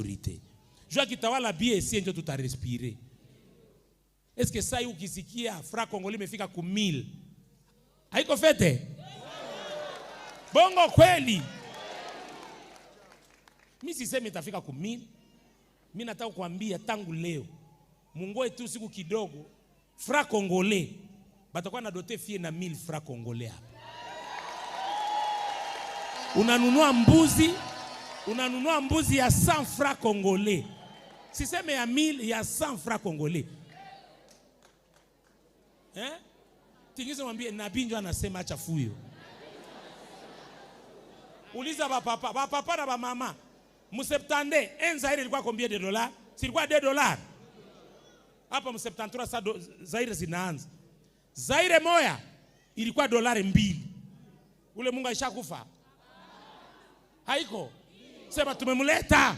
autorité. Jua kitawala bie si ndio tutarespire. Est-ce que ça ukisikia fra Congolais imefika ku 1000? Haiko fete? Bongo kweli. Mimi sisemi itafika ku 1000. Mimi nataka kuambia tangu leo mungoe tu siku kidogo fra Congolais batakuwa na dote fie na 1000 fra Congolais hapa. Unanunua mbuzi ya 100 fra Congolais. Siseme ya 1000, ya 100 fra Congolais. Tingizo mwambie nabii ndio anasema acha fuyo. Uliza papa na mama. Mseptande Zaire ilikuwa combien de dollars? Silikuwa $2. Hapa mseptantura sa Zaire zinaanza. Zaire moya ilikuwa $2. Ule Mungu aishakufa. Haiko. Sema tumemuleta.